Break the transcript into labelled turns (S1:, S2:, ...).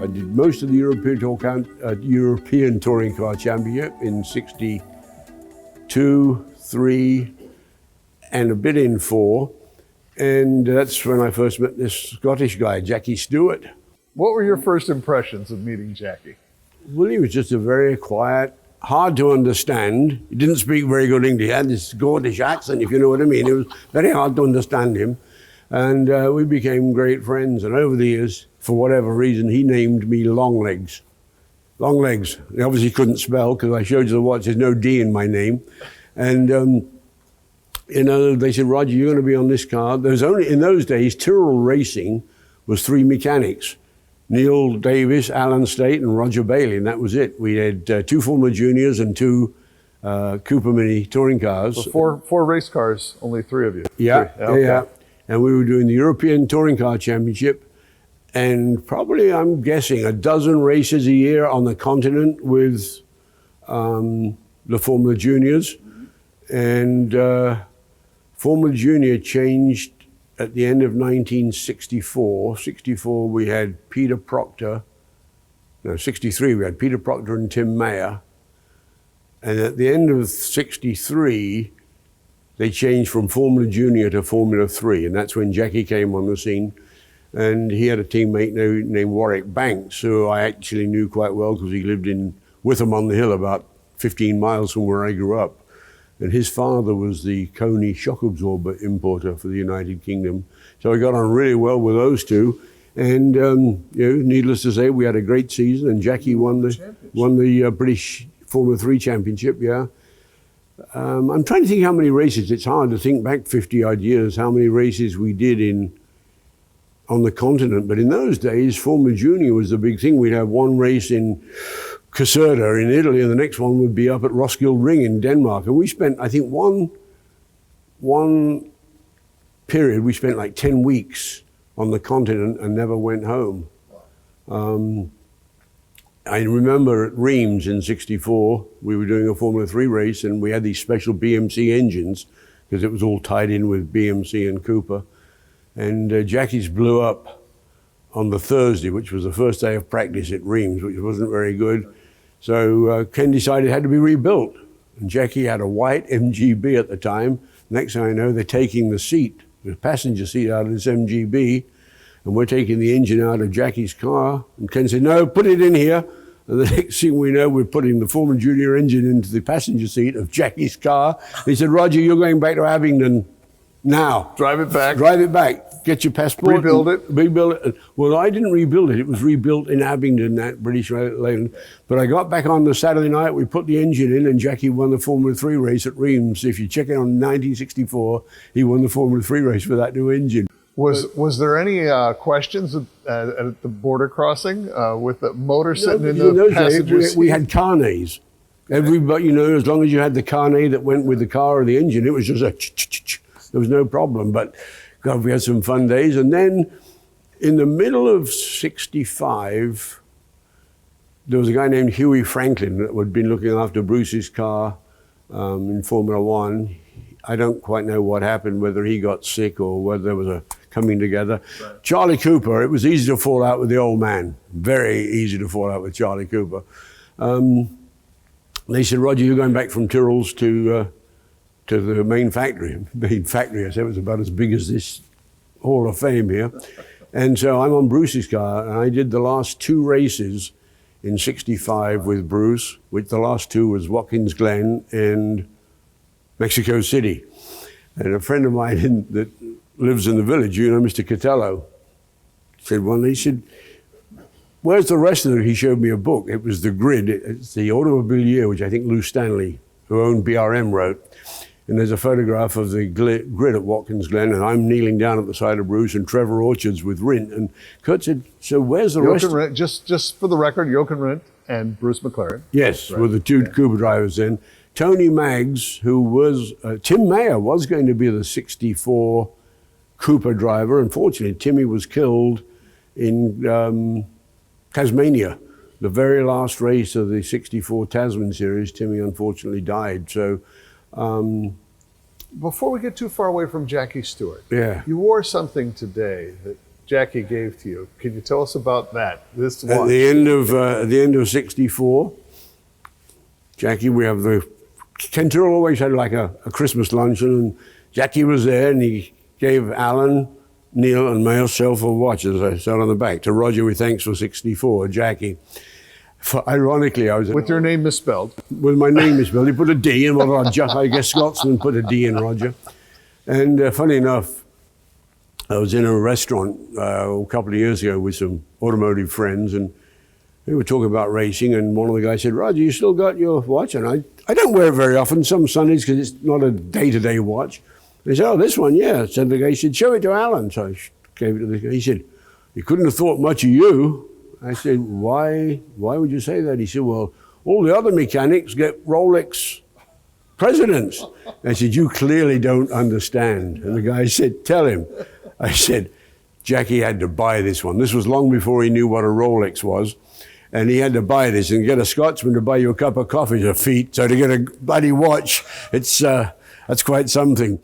S1: I did most of the European Touring Car Championship in 62, 3, and a bit in 4. And that's when I first met this Scottish guy, Jackie Stewart.
S2: What were your first impressions of meeting Jackie?
S1: Well, he was just a very quiet, hard to understand. He didn't speak very good English. He had this Scottish accent, if you know what I mean. It was very hard to understand him. And we became great friends. And over the years, for whatever reason, he named me Long Legs. Long Legs. He obviously couldn't spell because I showed you the watch. There's no D in my name. And you know, they said, Roger, you're going to be on this car. There's only, in those days, Tyrrell Racing was 3 mechanics. Neil Davis, Alan State, and Roger Bailey, and that was it. We had 2 Formula Juniors and 2 Cooper Mini touring cars.
S2: So four race cars, only 3 of you.
S1: Yeah,
S2: Okay.
S1: yeah. And we were doing the European Touring Car Championship, and probably, I'm guessing, a dozen races a year on the continent with the Formula Juniors. And Formula Junior changed at the end of 1964. 64, we had Peter Proctor. No, 63, we had Peter Proctor and Tim Mayer. And at the end of 63, they changed from Formula Junior to Formula 3, and that's when Jackie came on the scene. And he had a teammate named Warwick Banks, who I actually knew quite well because he lived in Witham on the Hill, about 15 miles from where I grew up. And his father was the Coney shock absorber importer for the United Kingdom. So I got on really well with those two. And you know, needless to say, we had a great season, and Jackie won the British Formula 3 Championship, yeah. I'm trying to think how many races. It's hard to think back 50-odd years, how many races we did on the continent. But in those days, Formula Junior was the big thing. We'd have one race in Caserta in Italy, and the next one would be up at Roskilde Ring in Denmark. And we spent, I think, one period, we spent like 10 weeks on the continent and never went home. I remember at Reims in 64, we were doing a Formula 3 race, and we had these special BMC engines because it was all tied in with BMC and Cooper. And Jackie's blew up on the Thursday, which was the first day of practice at Reims, which wasn't very good. So Ken decided it had to be rebuilt. And Jackie had a white MGB at the time. Next thing I know, they're taking the seat, the passenger seat out of this MGB, and we're taking the engine out of Jackie's car. And Ken said, no, put it in here. And the next thing we know, we're putting the Formula Junior engine into the passenger seat of Jackie's car. He said, Roger, you're going back to Abingdon now.
S2: Drive it back.
S1: Drive it back. Get your passport.
S2: Rebuild it.
S1: Rebuild it. Well, I didn't rebuild it. It was rebuilt in Abingdon, that British Leyland. But I got back on the Saturday night, we put the engine in, and Jackie won the Formula 3 race at Reims. If you check it on 1964, he won the Formula 3 race with that new engine.
S2: Was there any questions at the border crossing with the motor sitting in the passenger seat?
S1: We had carnets. Everybody, you know, as long as you had the carnet that went with the car or the engine, it was just a ch-ch-ch. There was no problem. But God, we had some fun days. And then in the middle of 65, there was a guy named Huey Franklin that had been looking after Bruce's car in Formula 1. I don't quite know what happened, whether he got sick or whether there was a coming together. Right. Charlie Cooper, it was easy to fall out with the old man. Very easy to fall out with Charlie Cooper. They said, Roger, you're going back from Tyrrell's to the main factory. Main factory, I said, it was about as big as this Hall of Fame here. And so I'm on Bruce's car, and I did the last 2 races in 65 with Bruce, which the last 2 was Watkins Glen and Mexico City. And a friend of mine that lives in the village, you know, Mr. Catello, said one day, he said, where's the rest of it? He showed me a book. It was the grid. It's the Automobile Year, which I think Lou Stanley, who owned BRM, wrote. And there's a photograph of the grid at Watkins Glen, and I'm kneeling down at the side of Bruce and Trevor Orchards with Rindt. And Kurt said, so where's the rest?
S2: Rindt, just for the record, Jochen Rindt and Bruce McLaren.
S1: Yes, right. With the 2 Cooper drivers then. Tony Maggs, who was, Tim Mayer was going to be the 64 Cooper driver. Unfortunately, Timmy was killed in Tasmania. The very last race of the 64 Tasman series, Timmy unfortunately died. So,
S2: before we get too far away from Jackie Stewart,
S1: yeah,
S2: you wore something today that Jackie gave to you. Can you tell us about that? This
S1: At
S2: watch.
S1: the end of '64, Jackie, we have the Kentil always had like a Christmas luncheon, and Jackie was there, and he gave Alan, Neil, and myself a watch, as I said on the back. To Roger, with thanks for '64, Jackie. Ironically, I was
S2: With your name misspelled.
S1: with my name misspelled. He put a D in, well, Roger. I guess Scotsman put a D in Roger. And funny enough, I was in a restaurant a couple of years ago with some automotive friends, and we were talking about racing, and one of the guys said, Roger, you still got your watch? And I don't wear it very often, some Sundays, because it's not a day-to-day watch. He said, oh, this one, yeah. So the guy said, show it to Alan. So I gave it to the guy. He said, he couldn't have thought much of you. I said, why would you say that? He said, well, all the other mechanics get Rolex presidents. I said, you clearly don't understand. And the guy said, tell him. I said, Jackie had to buy this one. This was long before he knew what a Rolex was. And he had to buy this, and get a Scotsman to buy you a cup of coffee is a feat. So to get a bloody watch, that's quite something.